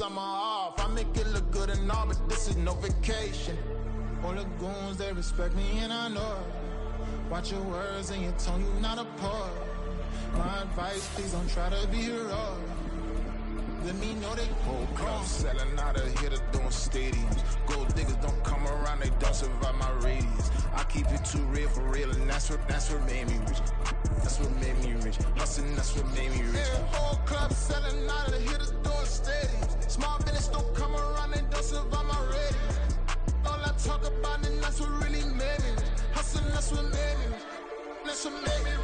summer off. I make it look good and all, but this is no vacation. All the goons, they respect me and I know it. Watch your words and your tone, you not a poet. My advice, please don't try to be heroic. Let me know they whole club selling out of here to doing stadiums. Gold diggers don't come around, they don't survive my radius. I keep it too real for real, and that's what made me rich. That's what made me rich. Hustling, that's what made me rich. Yeah, whole club selling out of here to doing stadiums. Small business don't come around, they don't survive my radius. All I talk about, and that's what really made me rich. Hustling, that's what made me rich. That's what made me rich.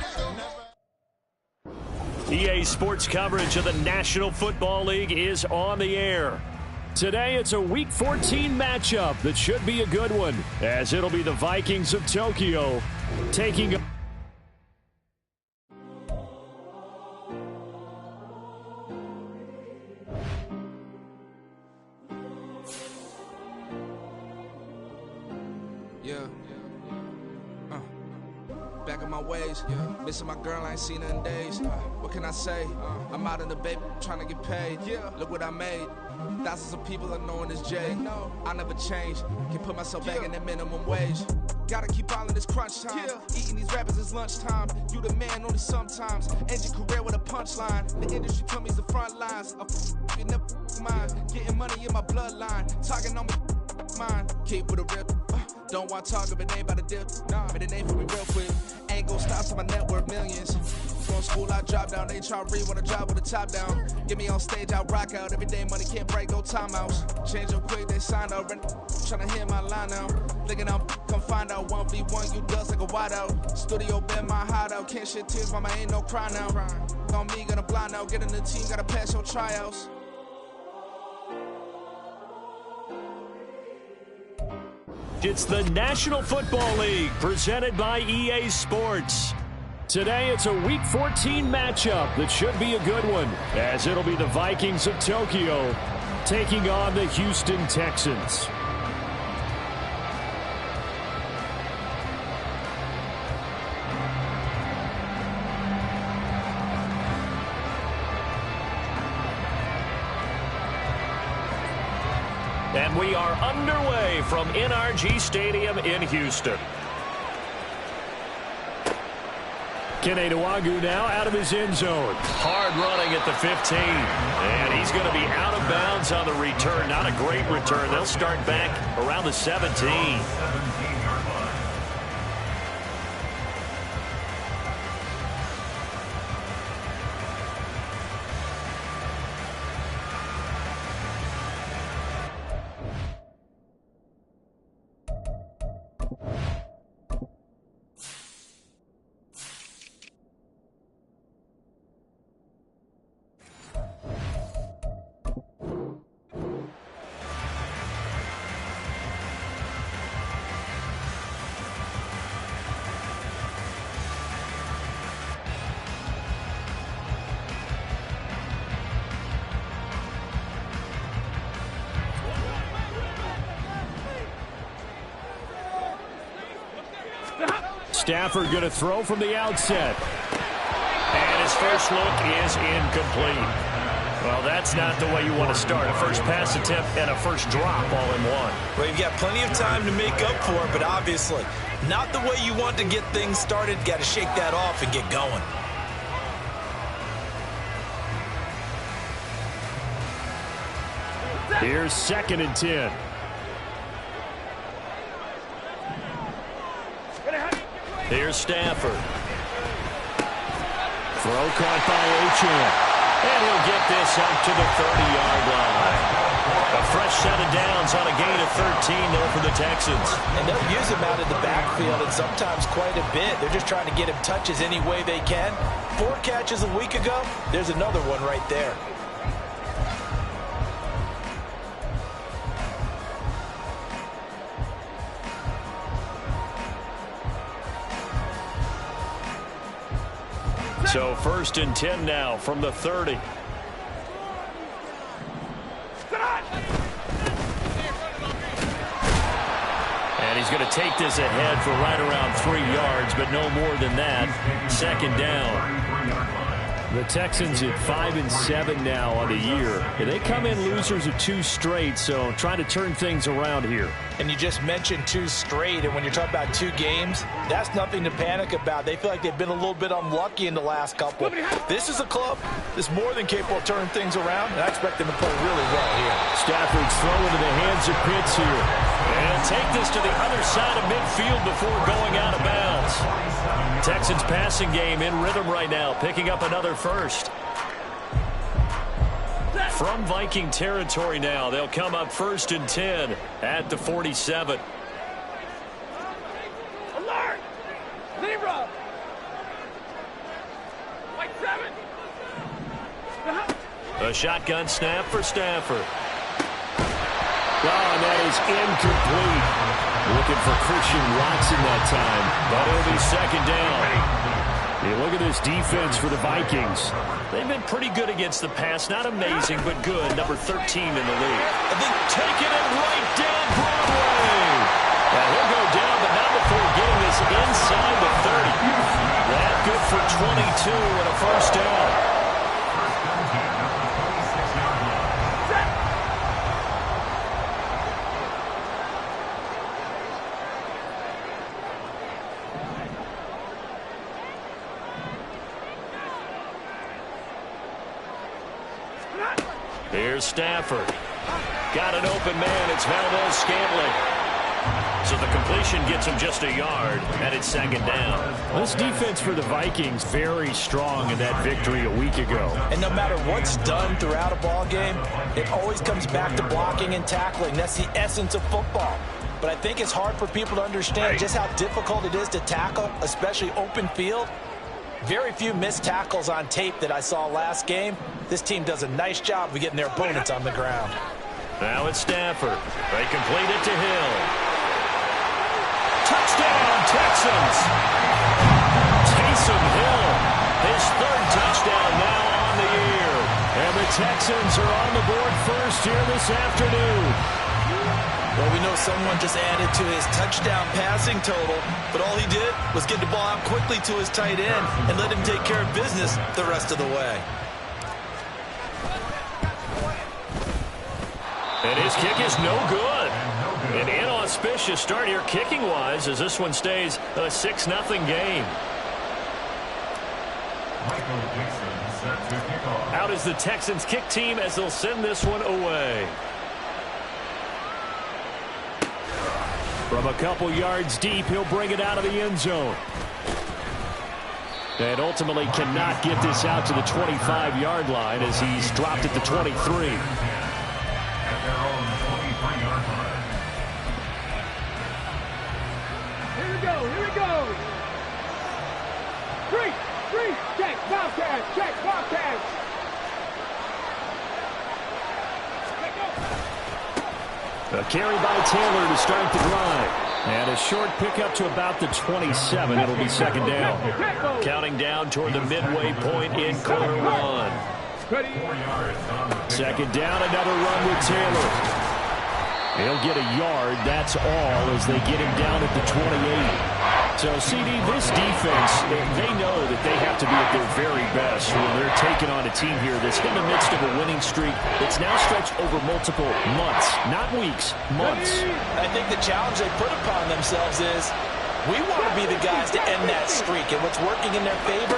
EA Sports coverage of the National Football League is on the air. Today, it's a Week 14 matchup that should be a good one, as it'll be the Vikings of Tokyo taking back in my ways, missing my girl, I ain't seen her in days. What can I say? I'm out in the bay, trying to get paid. Look what I made. Thousands of people are knowing this Jay. I never change. Can put myself back in that minimum wage. Gotta keep all in this crunch time. Eating these rappers is lunchtime. You the man only sometimes. End your career with a punchline. The industry told me it's the front lines. You never mind. Getting money in my bloodline. Talking on me, mine. Keep with a rip. Don't want to talk if it ain't about a dip. But it ain't for me real quick. Ain't gon' stop till my net worth millions. From school I drop down, they try to read when I drop with the top down. Get me on stage, I rock out. Every day money can't break, no timeouts. Change up quick, they signed up. Tryna hear my line now. Thinking I'm come find out 1v1, you dust like a wideout. Studio been my hideout. Can't shed tears, mama ain't no cry now. On me, gonna blind out. Get in the team, gotta pass your tryouts. It's the National Football League presented by EA Sports. Today, it's a Week 14 matchup that should be a good one, as it'll be the Vikings of Tokyo taking on the Houston Texans. And we are underway from NRG Stadium in Houston. Kene Nwagu now out of his end zone. Hard running at the 15. And he's going to be out of bounds on the return. Not a great return. They'll start back around the 17. Stafford going to throw from the outset. And his first look is incomplete. Well, that's not the way you want to start. A first pass attempt and a first drop all in one. Well, you've got plenty of time to make up for it, but obviously not the way you want to get things started. Got to shake that off and get going. Here's 2nd and 10. Here's Stafford. Throw caught by Achane. And he'll get this up to the 30-yard line. A fresh set of downs on a gain of 13 there for the Texans. And they'll use him out in the backfield, and sometimes quite a bit. They're just trying to get him touches any way they can. 4 catches a week ago. There's another one right there. So 1st and 10 now from the 30. And he's going to take this ahead for right around 3 yards, but no more than that. 2nd down. The Texans at 5-7 now on the year. And they come in losers of 2 straight, so trying to turn things around here. And you just mentioned 2 straight, and when you're talking about 2 games, that's nothing to panic about. They feel like they've been a little bit unlucky in the last couple. This is a club that's more than capable of turning things around, and I expect them to play really well here. Stafford's throw into the hands of Pitts here. And he'll take this to the other side of midfield before going out of bounds. Texans passing game in rhythm right now, picking up another first. From Viking territory now, they'll come up 1st and 10 at the 47. Alert! Libra! White 7! A shotgun snap for Stafford. Oh, and that is incomplete. Looking for Christian Watson that time, but it'll be 2nd down. You look at this defense for the Vikings. They've been pretty good against the pass. Not amazing, but good. Number 13 in the league. And then taking it right down Broadway. Now he'll go down, but not before getting this inside the 30. That good for 22 and a 1st down. Here's Stafford. Got an open man. It's Valdez-Scantling. So the completion gets him just a yard, and it's 2nd down. This defense for the Vikings very strong in that victory a week ago. And no matter what's done throughout a ball game, it always comes back to blocking and tackling. That's the essence of football. But I think it's hard for people to understand just how difficult it is to tackle, especially open field. Very few missed tackles on tape that I saw last game. This team does a nice job of getting their opponents on the ground. Now it's Stafford. They complete it to Hill. Touchdown, Texans! Taysom Hill, his 3rd touchdown now on the year. And the Texans are on the board first here this afternoon. Well, we know someone just added to his touchdown passing total, but all he did was get the ball out quickly to his tight end and let him take care of business the rest of the way. And his kick is no good. An inauspicious start here kicking-wise as this one stays a 6-0 game. Out is the Texans kick team as they'll send this one away. From a couple yards deep, he'll bring it out of the end zone. And ultimately cannot get this out to the 25-yard line as he's dropped at the 23. Here we go! Three, check, Bobcats! A carry by Taylor to start the drive. And a short pickup to about the 27. It'll be 2nd down. Counting down toward the midway point in quarter 1. 2nd down, another run with Taylor. He'll get a yard, that's all, as they get him down at the 28. So, CD, this defense, they know that they have to be at their very best when they're taking on a team here that's in the midst of a winning streak that's now stretched over multiple months, not weeks, months. I think the challenge they put upon themselves is we want to be the guys to end that streak, and what's working in their favor,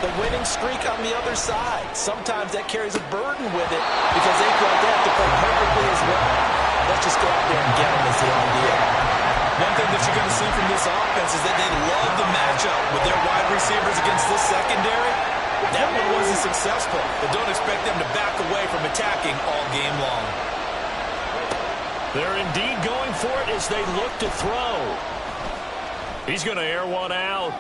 the winning streak on the other side. Sometimes that carries a burden with it because they feel like they have to play perfectly as well. Let's just go out there and get them is the idea. One thing that you're going to see from this offense is that they love the matchup with their wide receivers against this secondary. That one wasn't successful, but don't expect them to back away from attacking all game long. They're indeed going for it as they look to throw. He's going to air one out.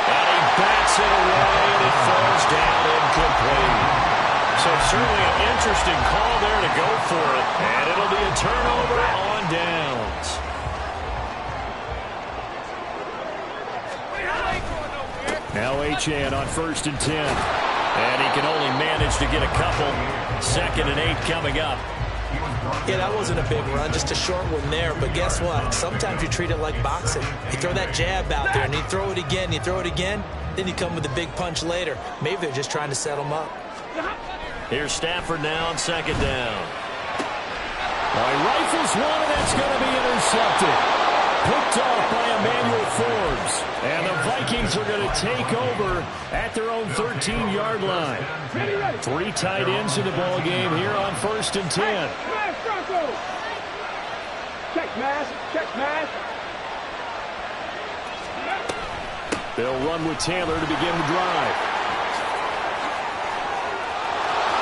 And he bats it away, and it falls down incomplete. So certainly an interesting call there to go for it. And it'll be a turnover on downs. Now Achane on 1st and 10. And he can only manage to get a couple. 2nd and 8 coming up. Yeah, that wasn't a big run, just a short one there. But guess what? Sometimes you treat it like boxing. You throw that jab out there, and you throw it again, then you come with a big punch later. Maybe they're just trying to set them up. Here's Stafford now on second down. Well, he rifles one, and it's going to be intercepted. Picked off by Emmanuel Forbes. And the Vikings are going to take over at their own 13-yard line. 3 tight ends in the ball game here on 1st and 10. Check mass, check mass. They'll run with Taylor to begin the drive.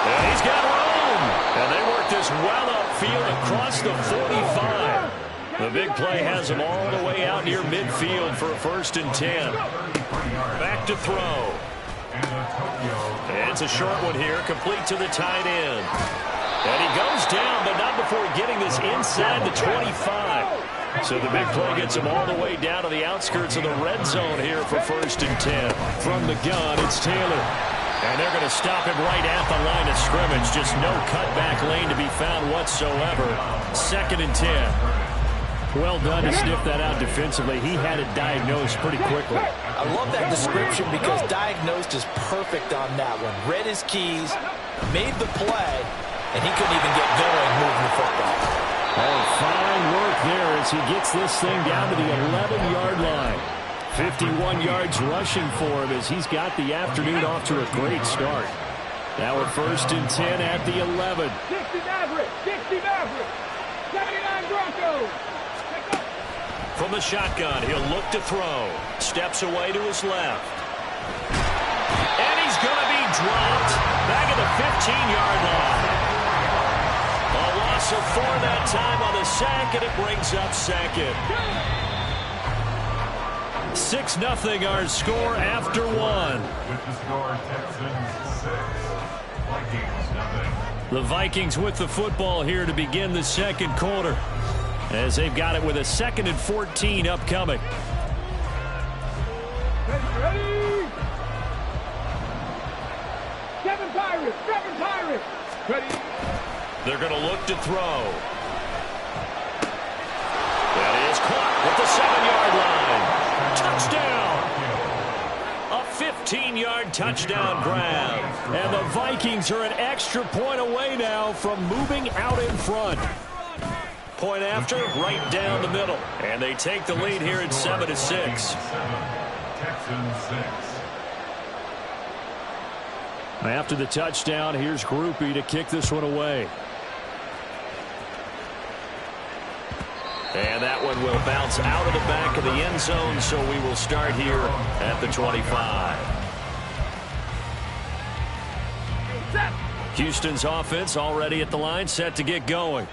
And he's got room. And they work this well upfield across the 45. The big play has them all the way out near midfield for a 1st and 10. Back to throw. And it's a short one here, complete to the tight end. And he goes down, but not before getting this inside the 25. So the big play gets him all the way down to the outskirts of the red zone here for 1st and 10. From the gun, it's Taylor. And they're going to stop him right at the line of scrimmage. Just no cutback lane to be found whatsoever. 2nd and 10. Well done to sniff that out defensively. He had it diagnosed pretty quickly. I love that description because diagnosed is perfect on that one. Read his keys, made the play, and he couldn't even get going moving the football. Oh, fine work there as he gets this thing down to the 11-yard line. 51 yards rushing for him as he's got the afternoon off to a great start. Now we're 1st and 10 at the 11. 60 Maverick, 60 Maverick, 79 Broncos. From the shotgun, he'll look to throw. Steps away to his left. And he's going to be dropped back at the 15-yard line. A loss of 4 that time on the sack, and it brings up 2nd. 6-0 our score after 1. With the score, Texans 6, Vikings 0. The Vikings with the football here to begin the 2nd quarter, as they've got it with a 2nd and 14 upcoming. Ready? 7 Pirates, 7 Pirates. Ready? They're going to look to throw. That is caught at the 7-yard line. Touchdown. A 15-yard touchdown grab. And the Vikings are an extra point away now from moving out in front. Point after, right down the middle. And they take the lead here at 7-6. Texans 6. After the touchdown, here's Groupie to kick this one away. And that one will bounce out of the back of the end zone, so we will start here at the 25. Houston's offense already at the line, set to get going.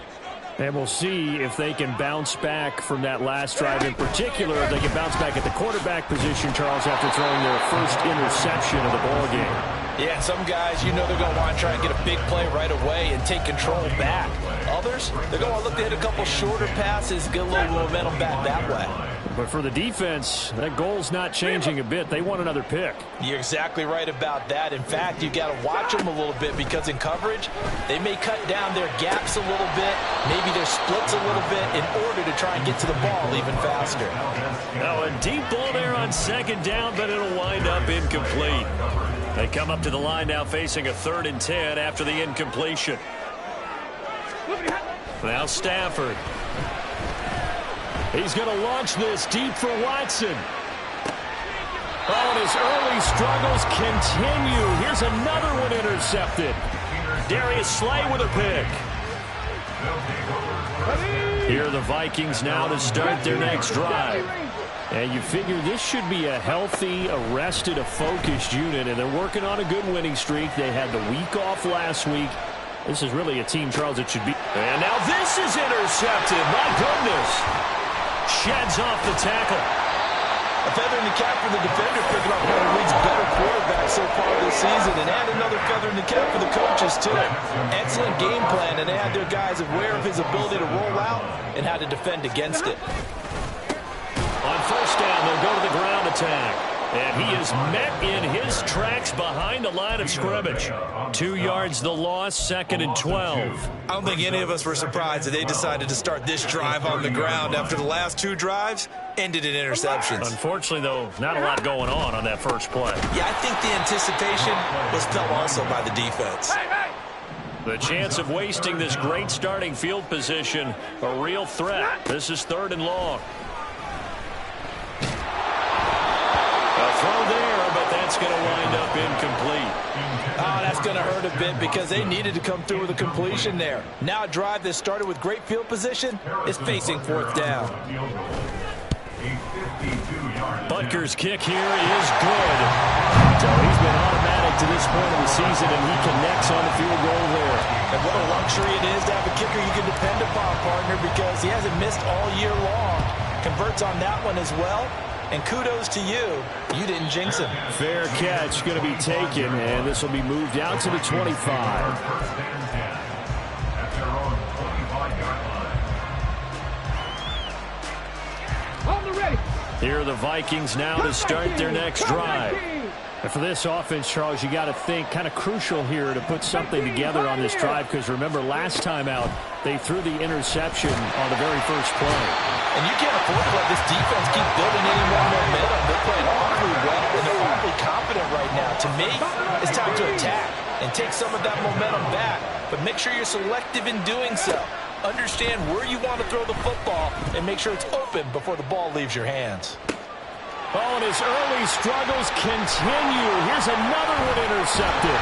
And we'll see if they can bounce back from that last drive in particular, if they can bounce back at the quarterback position, Charles, after throwing their first interception of the ballgame. Yeah, some guys, you know they're going to want to try and get a big play right away and take control back. Others, they're going to look to hit a couple shorter passes, get a little momentum back that way. But for the defense, that goal's not changing a bit. They want another pick. You're exactly right about that. In fact, you've got to watch them a little bit because in coverage, they may cut down their gaps a little bit, maybe their splits a little bit in order to try and get to the ball even faster. Now a deep ball there on 2nd down, but it'll wind up incomplete. They come up to the line now facing a 3rd and 10 after the incompletion. Now Stafford. He's going to launch this deep for Watson. Oh, and his early struggles continue. Here's another one intercepted. Darius Slay with a pick. Here are the Vikings now to start their next drive. And you figure this should be a healthy, arrested, a focused unit, and they're working on a good winning streak. They had the week off last week. This is really a team, Charles, it should be. And now this is intercepted. My goodness. Sheds off the tackle. A feather in the cap for the defender, picking up one of the league's better quarterbacks so far this season, and add another feather in the cap for the coaches, too. Excellent game plan, and they had their guys aware of his ability to roll out and how to defend against it. On 1st down, they'll go to the ground attack. And he is met in his tracks behind the line of scrimmage. 2 yards the loss, 2nd and 12. I don't think any of us were surprised that they decided to start this drive on the ground after the last 2 drives ended in interceptions. Unfortunately, though, not a lot going on that first play. Yeah, I think the anticipation was felt also by the defense. The chance of wasting this great starting field position, a real threat. This is 3rd and long. A throw there, but that's going to wind up incomplete. Oh, that's going to hurt a bit because they needed to come through with a completion there. Now a drive that started with great field position is facing 4th down. Butker's kick here is good. So he's been automatic to this point of the season, and he connects on the field goal there. And what a luxury it is to have a kicker you can depend upon, partner, because he hasn't missed all year long. Converts on that one as well. And kudos to you. You didn't jinx him. Fair catch going to be taken, and this will be moved out to the 25. Here are the Vikings now to start their next drive. And for this offense, Charles, you got to think kind of crucial here to put something together on this drive, because remember last time out they threw the interception on the very first play. And you can't afford to let this defense keep building any more momentum. They're playing awfully well, and they're awfully confident right now. To me, it's time to attack and take some of that momentum back. But make sure you're selective in doing so. Understand where you want to throw the football and make sure it's open before the ball leaves your hands. Oh, and his early struggles continue. Here's another one intercepted.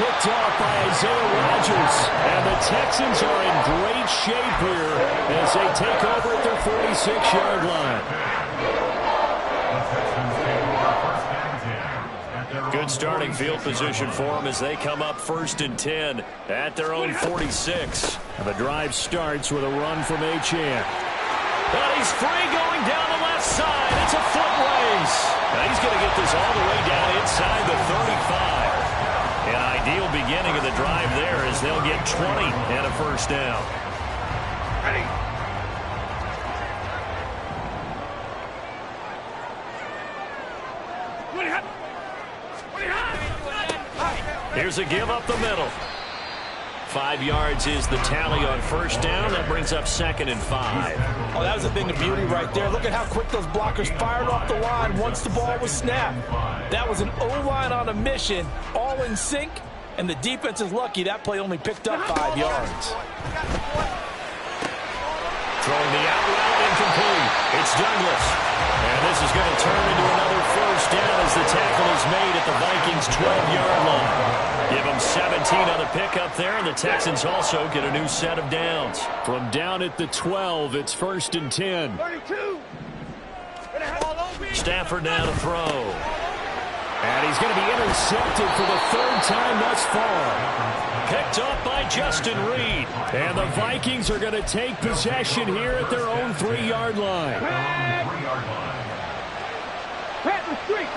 Picked off by Isaiah Rodgers. And the Texans are in great shape here as they take over at their 46-yard line. Good starting field position for them as they come up 1st and 10 at their own 46. And the drive starts with a run from Achane. But he's free going down the left side. It's a foot race. Now he's going to get this all the way down inside the 35. An ideal beginning of the drive there as they'll get 20 and a first down. Ready. Here's a give up the middle. 5 yards is the tally on first down. That brings up 2nd and 5. Oh, that was a thing of beauty right there. Look at how quick those blockers fired off the line once the ball was snapped. That was an O-line on a mission, all in sync, and the defense is lucky that play only picked up 5 yards. Throwing the out route incomplete. It's Douglas. And this is going to turn into another first down as the tackle is made at the Vikings' 12-yard line. Give them 17 on the pickup there, and the Texans also get a new set of downs. From down at the 12, it's 1st and 10. 32. Stafford now to throw. And he's going to be intercepted for the 3rd time thus far. Picked up by Justin Reed. And the Vikings are going to take possession here at their own 3-yard line. Pat the street.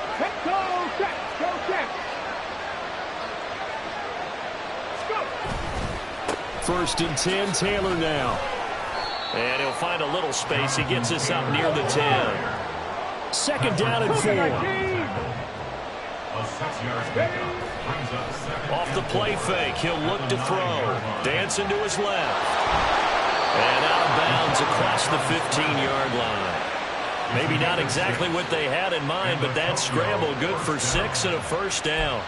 Go check. Go check. 1st and 10, Taylor now. And he'll find a little space. He gets us up near the 10. 2nd down and 4. Off the play fake, he'll look to throw. Dancing to his left. And out of bounds across the 15-yard line. Maybe not exactly what they had in mind, but that scramble good for 6 and a first down.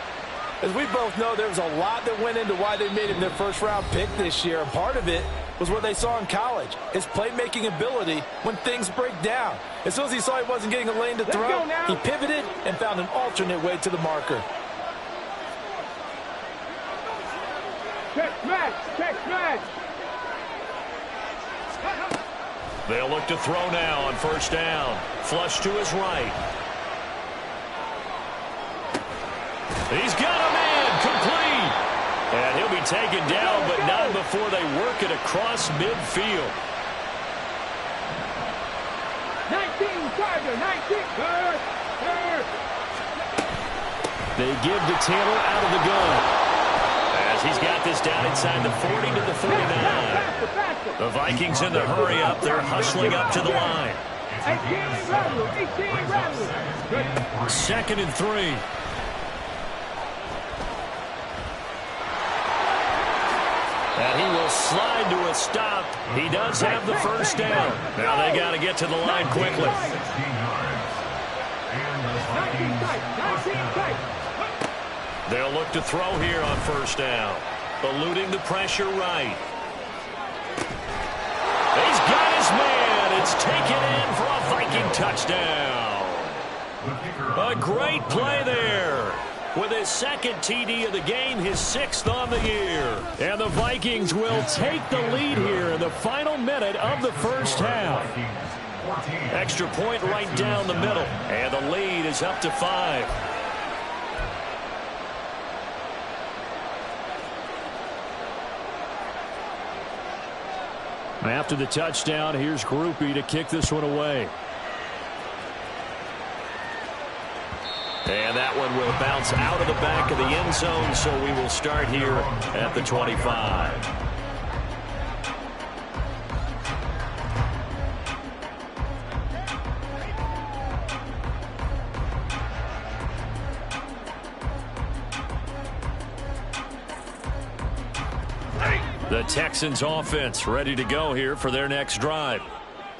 As we both know, there was a lot that went into why they made him their first-round pick this year. And part of it was what they saw in college, his playmaking ability when things break down. As soon as he saw he wasn't getting a lane to throw, he pivoted and found an alternate way to the marker. Check smash. Check smash. They'll look to throw now on first down. Flush to his right. He's got a man complete. And he'll be taken down, but not before they work it across midfield. 19, Tiger, 19. They give to Taylor out of the gun. As he's got this down inside the 40 to the 49. The Vikings in the hurry up. They're hustling up to the line. Second and 3. And he will slide to a stop. He does have the first down. Now they got to get to the line quickly. They'll look to throw here on first down. Eluding the pressure right. He's got his man. It's taken in for a Viking touchdown. A great play there. With his second TD of the game, his 6th on the year. And the Vikings will take the lead here in the final minute of the first half. Extra point right down the middle. And the lead is up to 5. After the touchdown, here's Groupie to kick this one away. And that one will bounce out of the back of the end zone, so we will start here at the 25. The Texans offense ready to go here for their next drive.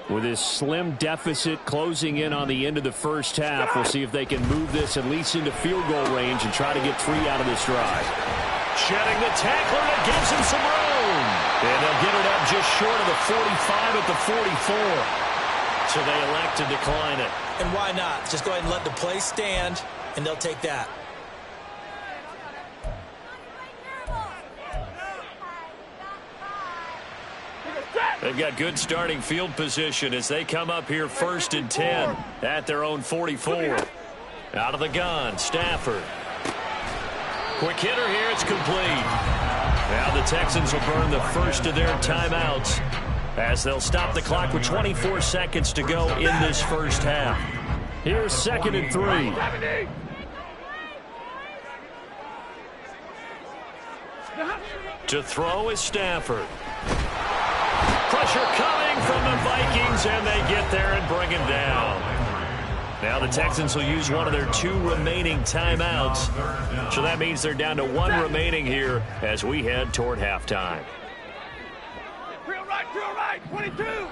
With this slim deficit closing in on the end of the first half, we'll see if they can move this at least into field goal range and try to get 3 out of this drive. Shedding the tackler, that gives him some room. And they'll get it up just short of the 45 at the 44. So they elect to decline it. And why not? Just go ahead and let the play stand, and they'll take that. They've got good starting field position as they come up here 1st and 10 at their own 44. Out of the gun, Stafford. Quick hitter here, it's complete. Now the Texans will burn the first of their timeouts as they'll stop the clock with 24 seconds to go in this first half. Here's 2nd and 3. To throw is Stafford. Pressure coming from the Vikings, and they get there and bring him down. Now the Texans will use one of their 2 remaining timeouts. So that means they're down to 1 remaining here as we head toward halftime. Drill right, 22.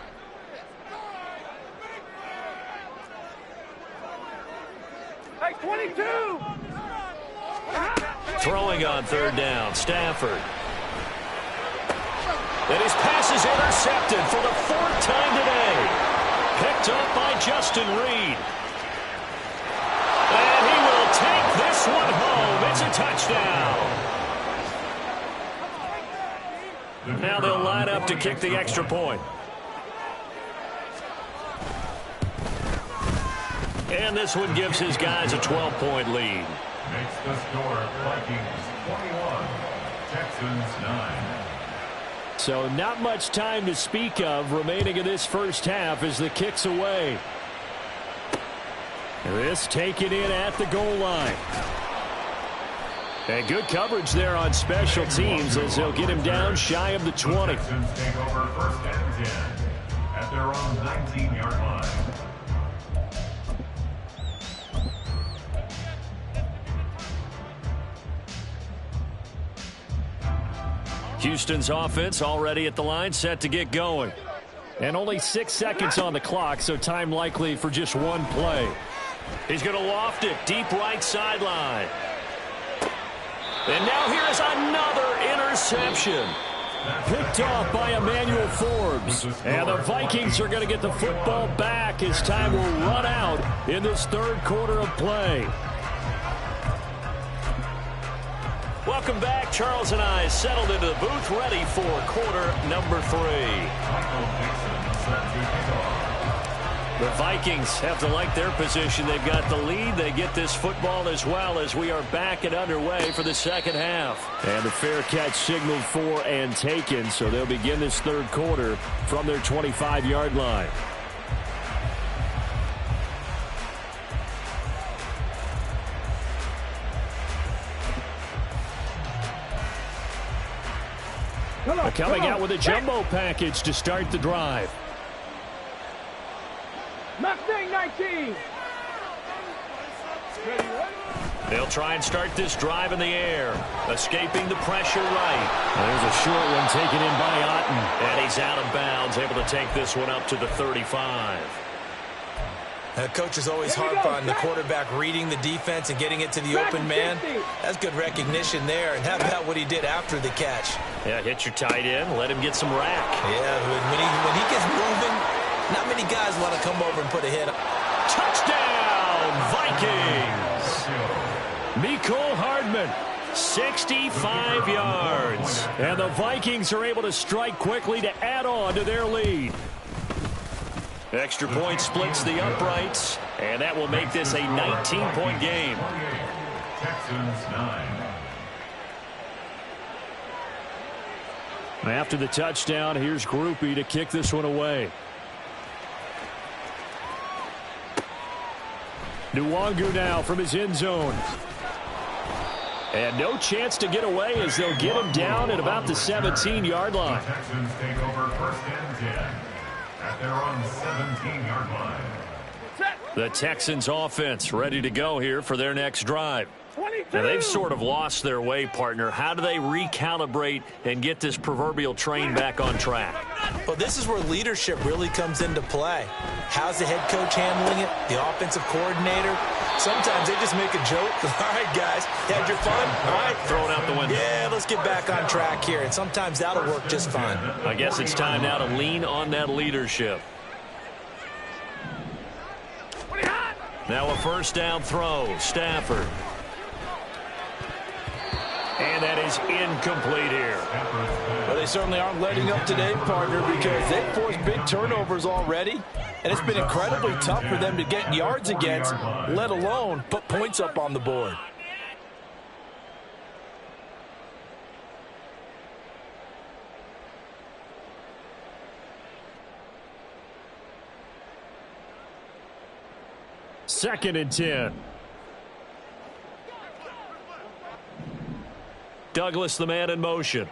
Hey, 22. Throwing on 3rd down, Stafford. And his pass is intercepted for the 4th time today. Picked up by Justin Reed. And he will take this one home. It's a touchdown. Now they'll line up to kick the extra point. And this one gives his guys a 12-point lead. Makes the score Vikings 21, Texans 9. So not much time to speak of remaining in this first half as the kick's away. This taken in at the goal line. And good coverage there on special teams as they'll get him down shy of the 20. The Texans take over 1st and 10 at their own 19-yard line. Houston's offense already at the line, set to get going. And only 6 seconds on the clock, so time likely for just 1 play. He's going to loft it deep right sideline. And now here is another interception. Picked off by Emmanuel Forbes. And the Vikings are going to get the football back as time will run out in this 3rd quarter of play. Welcome back. Charles and I settled into the booth ready for quarter number 3. The Vikings have to like their position. They've got the lead. They get this football as well as we are back and underway for the second half. And the fair catch signaled for and taken, so they'll begin this 3rd quarter from their 25-yard line. Coming out with a jumbo package to start the drive. 14. Ready, ready. They'll try and start this drive in the air. Escaping the pressure right. There's a short one taken in by Otten. And he's out of bounds, able to take this one up to the 35. Coach is always harp on the quarterback reading the defense and getting it to the open man. That's good recognition there. And how about what he did after the catch? Yeah, hit your tight end, let him get some rack. Yeah, when he gets moving, not many guys want to come over and put a hit. Touchdown, Vikings! Mecole Hardman, 65 yards. And the Vikings are able to strike quickly to add on to their lead. Extra point splits the uprights, and that will make this a 19-point game. Texans 9. After the touchdown, here's Groupie to kick this one away. Nwangu now from his end zone. And no chance to get away as they'll get him down at about the 17-yard line. The Texans take over 1st and 10 at their own 17-yard line. The Texans offense ready to go here for their next drive. Now, they've sort of lost their way, partner. How do they recalibrate and get this proverbial train back on track? Well, this is where leadership really comes into play. How's the head coach handling it? The offensive coordinator? Sometimes they just make a joke. All right, guys, had your fun? All right, throw it out the window. Yeah, let's get back on track here. And sometimes that'll work just fine. I guess it's time now to lean on that leadership. Now a first down throw. Stafford. And that is incomplete here. Well, they certainly aren't letting up today, partner, because they've forced big turnovers already. And it's been incredibly tough for them to get yards against, let alone put points up on the board. Second and 10. Douglas, the man in motion.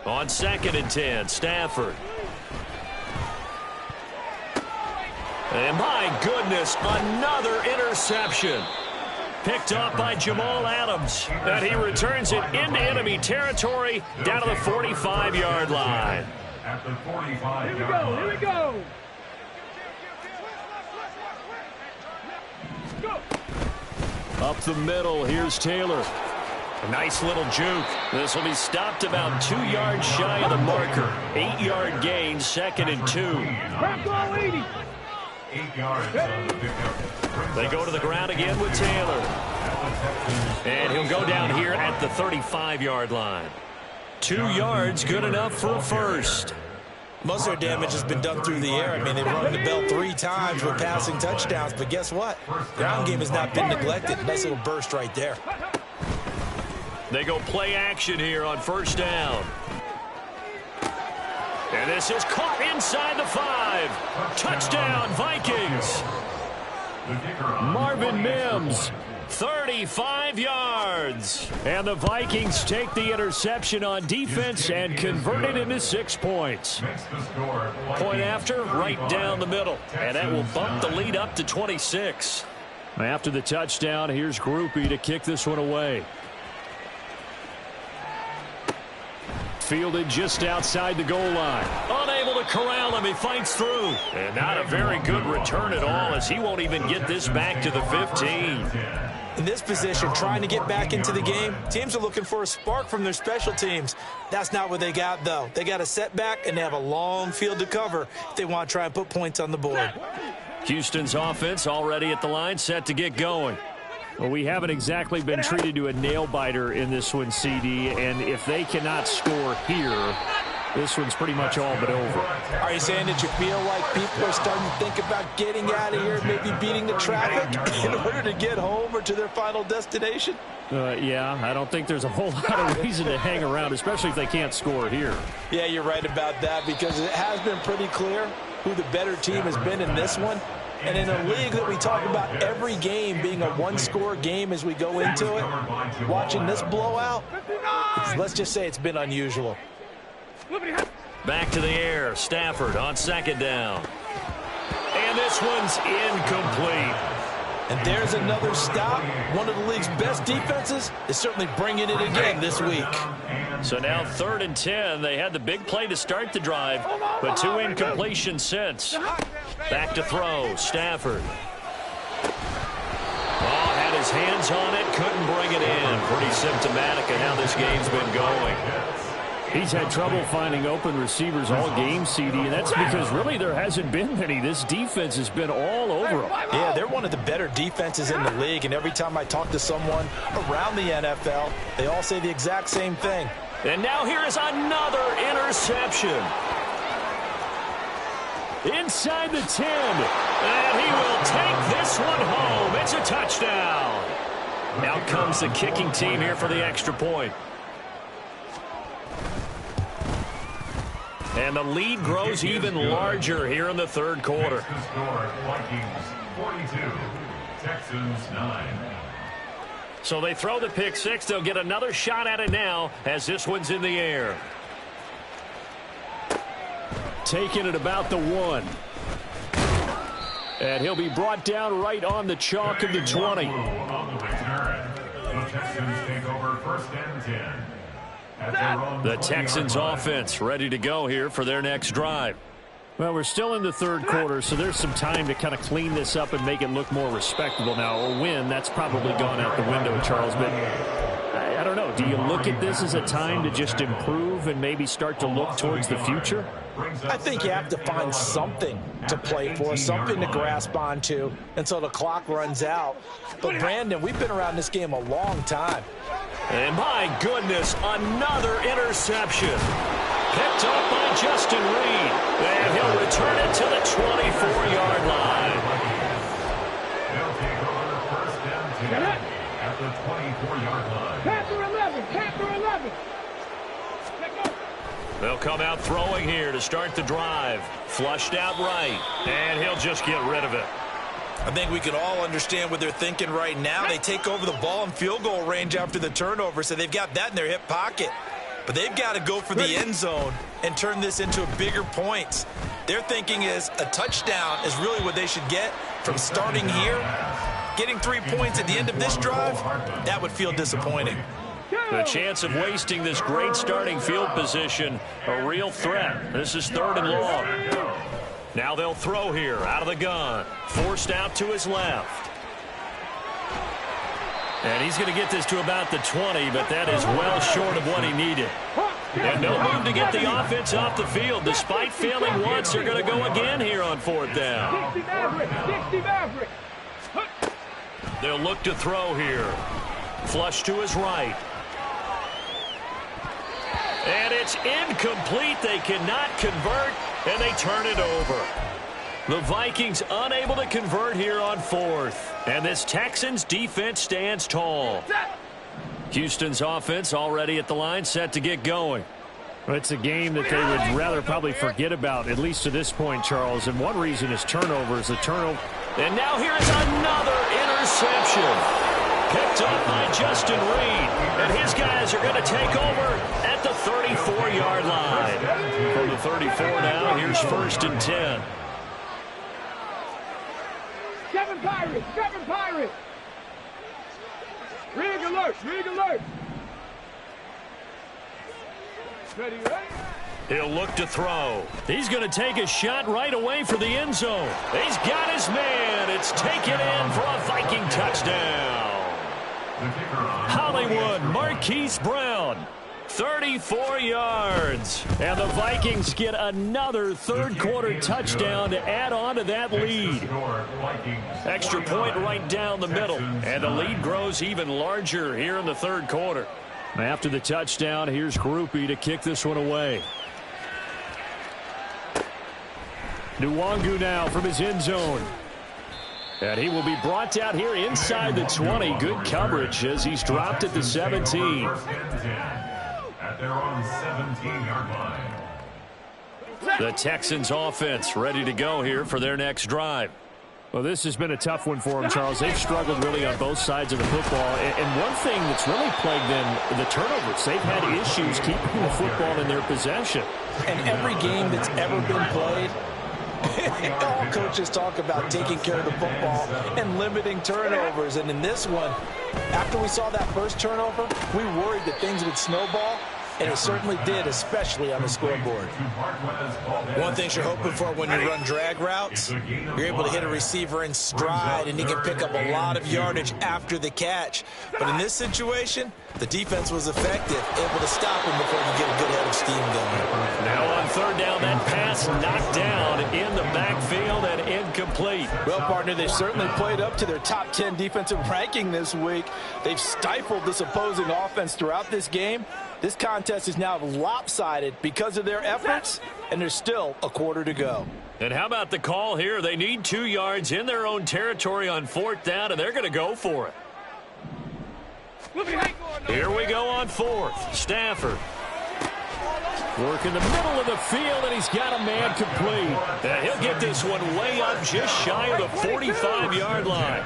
On 2nd and 10, Stafford. And my goodness, another interception. Picked up by Jamal Adams. And he returns it into enemy territory down to the 45-yard line. At the 45-yard line. Here we go. Up the middle, here's Taylor. A nice little juke. This will be stopped about 2 yards shy of the marker. 8-yard gain, 2nd and 2. Back all 80. 8 yards on the pickup. They go to the ground again with Taylor. And he'll go down here at the 35-yard line. 2 yards, good enough for a first. Most of their damage has been done through the air. I mean, they've rung the bell 3 times with passing touchdowns, but guess what? Ground game has not been neglected. Nice little burst right there. They go play action here on first down. And this is caught inside the 5. Touchdown, Vikings. Marvin Mims, 35 yards. And the Vikings take the interception on defense and convert it into 6 points. Point after, right down the middle. And that will bump the lead up to 26. After the touchdown, here's Groupie to kick this one away. Fielded just outside the goal line. Unable to corral him. He fights through. And not a very good return at all, as he won't even get this back to the 15. In this position, trying to get back into the game, teams are looking for a spark from their special teams. That's not what they got, though. They got a setback, and they have a long field to cover if they want to try and put points on the board. Houston's offense already at the line, set to get going. Well, we haven't exactly been treated to a nail-biter in this one, CD, and if they cannot score here, this one's pretty much all but over. Are you saying that you feel like people are starting to think about getting out of here, maybe beating the traffic in order to get home or to their final destination? Yeah, I don't think there's a whole lot of reason to hang around, especially if they can't score here. Yeah, you're right about that, because it has been pretty clear who the better team has been in this one. And in a league that we talk about every game being a one-score game as we go into it, watching this blowout, let's just say it's been Back to the air. Stafford on 2nd down. And And this one's incomplete. And there's another stop. One of the league's best defenses is certainly bringing it again this week. So now 3rd and 10. They had the big play to start the drive, but 2 incompletions since. Back to throw. Stafford. Oh, had his hands on it. Couldn't bring it in. Pretty symptomatic of how this game's been going. He's had trouble finding open receivers all game, CD, and that's because really there hasn't been many. This defense has been all over him. Yeah, they're one of the better defenses in the league, and every time I talk to someone around the NFL, they all say the exact same thing. And now here is another interception. Inside the 10, and he will take this one home. It's a touchdown. Out comes the kicking team here for the extra point. And the lead grows even larger here in the 3rd quarter. Vikings 42, Texans 9. So they throw the pick 6. They'll get another shot at it now as this one's in the air. Taking it about the 1. And he'll be brought down right on the chalk of the 20. On the return, the Texans take over 1st and 10. The Texans offense ready to go here for their next drive. Well, we're still in the 3rd quarter, so there's some time to kind of clean this up and make it look more respectable now. A win, that's probably gone out the window, Charles. But I don't know. Do you look at this as a time to just improve and maybe start to look towards the future? I think you have to find something to play for, something to grasp onto until the clock runs out. But, Brandon, we've been around this game a long time. And my goodness, another interception. Picked up by Justin Reed. And he'll return it to the 24-yard line. They'll take over 1st and 10 at the 24-yard line. Panther 11, Panther 11. They'll come out throwing here to start the drive. Flushed out right. And he'll just get rid of it. I think we can all understand what they're thinking right now. They take over the ball in field goal range after the turnover, so they've got that in their hip pocket. But they've got to go for the end zone and turn this into bigger points. Their thinking is a touchdown is really what they should get from starting here. Getting 3 points at the end of this drive, that would feel disappointing. The chance of wasting this great starting field position, a real threat. This is 3rd and long. Now they'll throw here out of the gun. Forced out to his left. And he's going to get this to about the 20, but that is well short of what he needed. And no move to get the offense off the field. Despite failing once, they're going to go again here on 4th down. 60 Maverick. They'll look to throw here. Flush to his right. And it's incomplete. They cannot convert, and they turn it over. The Vikings unable to convert here on 4th. And this Texans defense stands tall. Houston's offense already at the line, set to get going. Well, it's a game that they would rather probably forget about, at least to this point, Charles. And one reason is turnovers. The turnover. And now here is another interception. Picked up by Justin Reed. And his guys are going to take over at the 34-yard line. From the 34 now, here's 1st and 10. 7 Pirates. Rig alert. Ready. He'll look to throw. He's going to take a shot right away for the end zone. He's got his man. It's taken in for a Viking touchdown. Hollywood Marquise Brown. 34 yards. And the Vikings get another 3rd quarter touchdown to add on to that lead. Extra point right down the middle. And the lead grows even larger here in the 3rd quarter. After the touchdown, here's Groupie to kick this one away. Nwangu now from his end zone. And he will be brought out here inside the 20. Good coverage as he's dropped at the 17. At their own 17-yard line. The Texans offense ready to go here for their next drive. Well, this has been a tough one for them, Charles. They've struggled really on both sides of the football. And one thing that's really plagued them, the turnovers. They've had issues keeping the football in their possession. And every game that's ever been played, All coaches talk about taking care of the football and limiting turnovers. And in this one, after we saw that first turnover, we worried that things would snowball. And it certainly did, especially on the scoreboard. One thing you're hoping for when you run drag routes, you're able to hit a receiver in stride, and he can pick up a lot of yardage after the catch. But in this situation, the defense was effective, able to stop him before you get a good head of steam going. Now on third down, that pass knocked down in the backfield and incomplete. Well, partner, they certainly played up to their top 10 defensive ranking this week. They've stifled this opposing offense throughout this game. This contest is now lopsided because of their efforts, and there's still a quarter to go. And how about the call here? They need 2 yards in their own territory on fourth down, and they're going to go for it. Here we go on fourth. Stafford. Work in the middle of the field, and he's got a man complete. And he'll get this one way up just shy of the 45-yard line.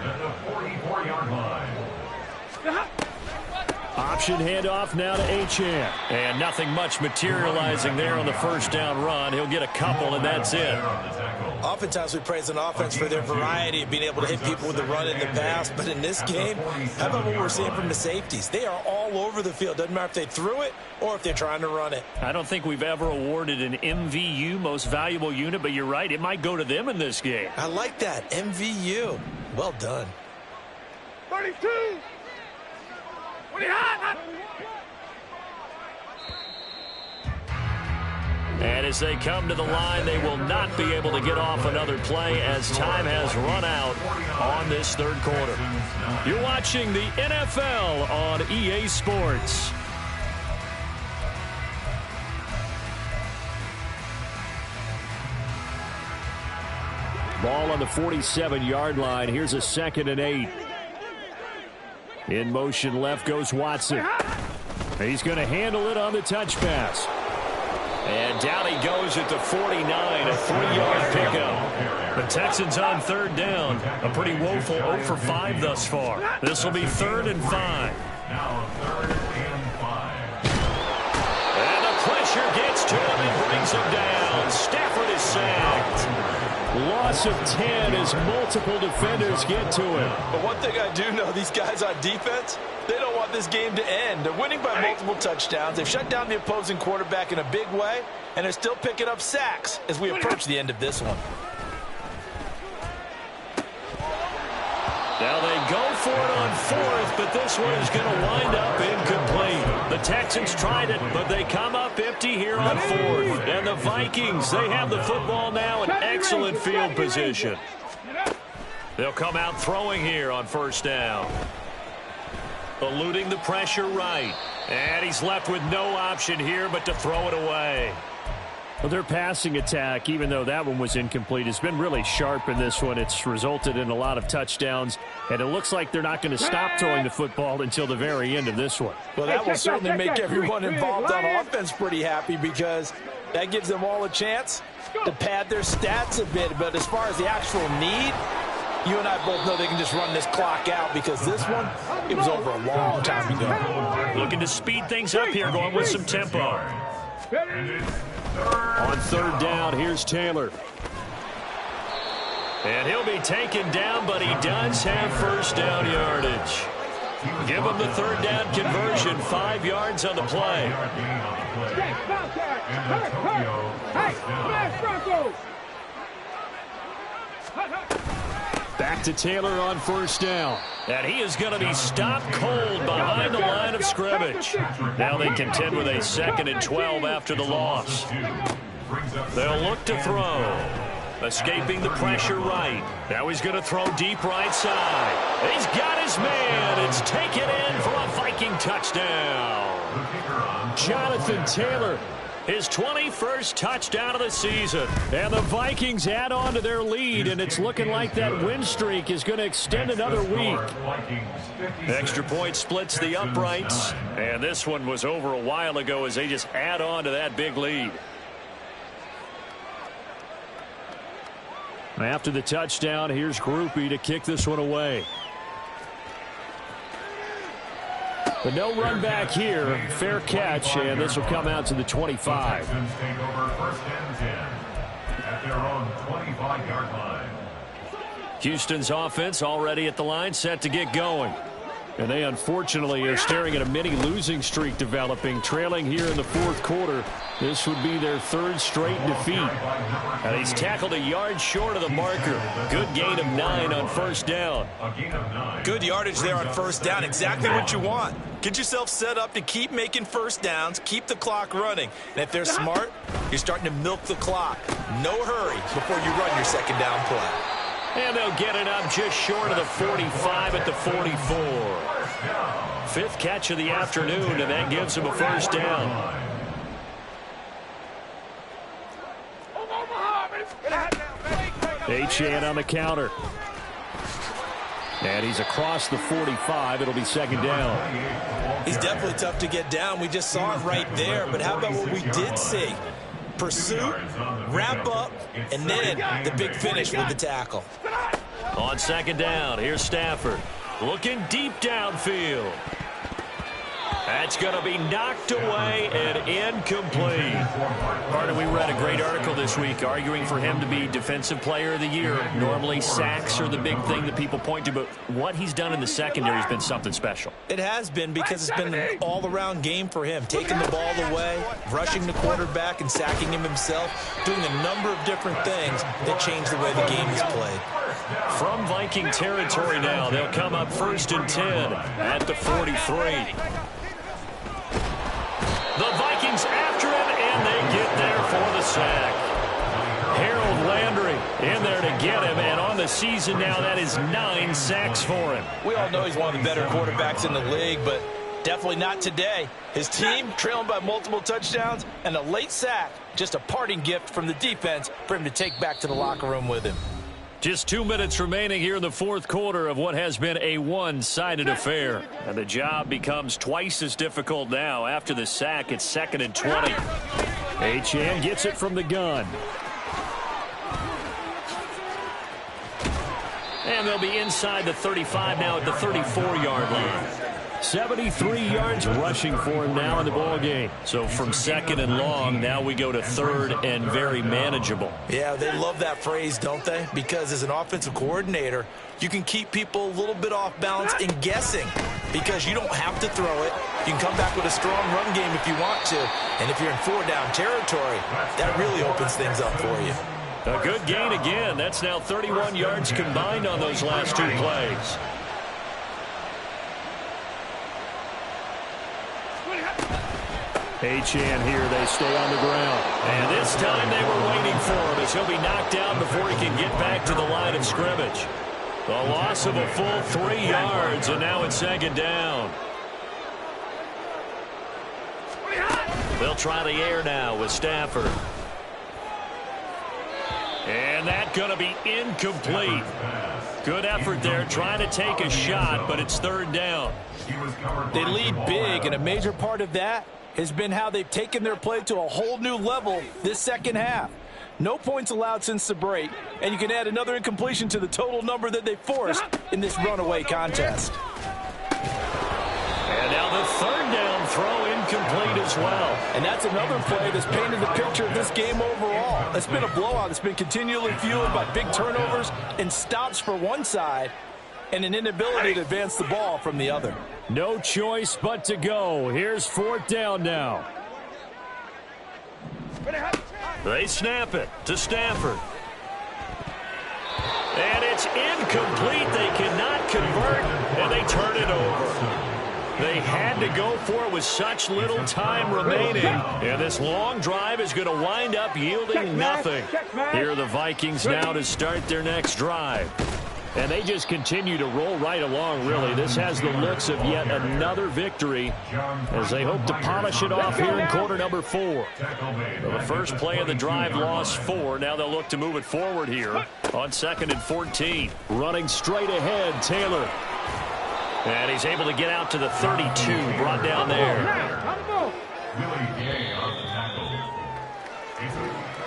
Option handoff now to Achane. And nothing much materializing there on the first down run. He'll get a couple, and that's it. Oftentimes we praise an offense for their variety of being able to hit people with the run in the pass. But in this game, how about what we're seeing from the safeties? They are all over the field. Doesn't matter if they threw it or if they're trying to run it. I don't think we've ever awarded an MVU, most valuable unit, but you're right. It might go to them in this game. I like that. MVU. Well done. 32. And as they come to the line, they will not be able to get off another play as time has run out on this third quarter. You're watching the NFL on EA Sports. Ball on the 47-yard line. Here's a 2nd and 8. In motion left goes Watson. He's going to handle it on the touch pass. And down he goes at the 49, a 3-yard pickup. The Texans on third down. A pretty woeful 0 for 5 thus far. This will be 3rd and 5. Now 3rd and 5. And the pressure gets to him and brings him down. Stafford is sacked. Loss of 10 as multiple defenders get to him. But one thing I do know, these guys on defense, they don't want this game to end. They're winning by multiple touchdowns. They've shut down the opposing quarterback in a big way, and they're still picking up sacks as we approach the end of this one. Now they go for it on fourth, but this one is going to wind up incomplete. The Texans tried it, but they come up empty here on fourth. And the Vikings, they have the football now in excellent field position. They'll come out throwing here on first down. Eluding the pressure right. And he's left with no option here but to throw it away. Well, their passing attack, even though that one was incomplete, has been really sharp in this one. It's resulted in a lot of touchdowns, and it looks like they're not going to stop throwing the football until the very end of this one. Well, that will certainly make everyone involved on offense pretty happy because that gives them all a chance to pad their stats a bit. But as far as the actual need, you and I both know they can just run this clock out because this one, it was over a long time ago. Looking to speed things up here, going with some tempo. On third down, here's Taylor. And he'll be taken down, but he does have first down yardage. Give him the third down conversion, 5 yards on the play. Back to Taylor on first down. And he is going to be stopped cold behind the line of scrimmage. Now they contend with a 2nd and 12 after the loss. They'll look to throw. Escaping the pressure right. Now he's going to throw deep right side. He's got his man. It's taken in for a Viking touchdown. Jonathan Taylor, his 21st touchdown of the season. And the Vikings add on to their lead, and it's looking like that win streak is going to extend another week. Extra point splits the uprights, and this one was over a while ago as they just add on to that big lead. After the touchdown, here's Groupie to kick this one away. But no run back here. Fair catch, and this will come out to the 25. their own 25-yard line. Houston's offense already at the line, set to get going. And they unfortunately are staring at a mini losing streak developing, trailing here in the fourth quarter. This would be their third straight defeat. And he's tackled a yard short of the marker. Good gain of 9 on first down. Good yardage there on first down. Exactly what you want. Get yourself set up to keep making first downs, keep the clock running. And if they're smart, you're starting to milk the clock. No hurry before you run your second down play. And they'll get it up just short of the 45 at the 44. Fifth catch of the afternoon, and that gives him a first down. Achane on the counter. And he's across the 45. It'll be second down. He's definitely tough to get down. We just saw it right there. But how about what we did see? Pursuit, wrap up, and then the big finish with the tackle. On second down, here's Stafford. Looking deep downfield. That's going to be knocked away and incomplete. Carter, we read a great article this week arguing for him to be Defensive Player of the Year. Normally, sacks are the big thing that people point to, but what he's done in the secondary has been something special. It has been because it's been an all-around game for him, taking the ball away, rushing the quarterback and sacking him himself, doing a number of different things that change the way the game is played. From Viking territory now, they'll come up 1st and 10 at the 43. The Vikings after him, and they get there for the sack. Harold Landry in there to get him, and on the season now, that is 9 sacks for him. We all know he's one of the better quarterbacks in the league, but definitely not today. His team trailing by multiple touchdowns, and a late sack, just a parting gift from the defense for him to take back to the locker room with him. Just 2 minutes remaining here in the fourth quarter of what has been a one-sided affair. And the job becomes twice as difficult now. After the sack, it's 2nd and 20. Achane gets it from the gun. And they'll be inside the 35 now at the 34-yard line. 73 yards rushing for him now in the ball game. So from 2nd and long, now we go to 3rd and very manageable. Yeah, they love that phrase, don't they? Because as an offensive coordinator, you can keep people a little bit off balance and guessing because you don't have to throw it. You can come back with a strong run game if you want to. And if you're in 4-down territory, that really opens things up for you. A good gain again. That's now 31 yards combined on those last 2 plays. Achane here, they stay on the ground. And this time they were waiting for him as he'll be knocked down before he can get back to the line of scrimmage. The loss of a full 3 yards, and now it's 2nd down. They'll try the air now with Stafford. And that's going to be incomplete. Good effort there, trying to take a shot, but it's 3rd down. They lead big, and a major part of that has been how they've taken their play to a whole new level this second half. No points allowed since the break, and you can add another incompletion to the total number that they forced in this runaway contest. And now the 3rd down throw incomplete as well. And that's another play that's painted the picture of this game overall. It's been a blowout. It's been continually fueled by big turnovers and stops for one side and an inability to advance the ball from the other. No choice but to go. Here's 4th down now. They snap it to Stafford. And it's incomplete. They cannot convert, and they turn it over. They had to go for it with such little time remaining. And this long drive is going to wind up yielding nothing. Here are the Vikings now to start their next drive. And they just continue to roll right along, really. This has the looks of yet another victory as they hope to polish it off here in quarter number 4. So the first play of the drive lost 4. Now they'll look to move it forward here on 2nd and 14. Running straight ahead, Taylor. And he's able to get out to the 32, brought down there.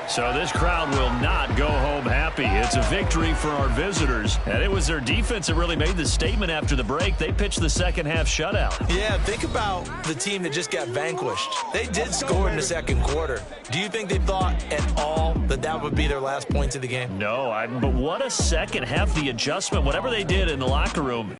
So this crowd will not go home happy. happy. It's a victory for our visitors. And it was their defense that really made the statement after the break. They pitched the second half shutout. Yeah, think about the team that just got vanquished. They did score in the second quarter. Do you think they thought at all that that would be their last points of the game? No, but what a second half, the adjustment, whatever they did in the locker room.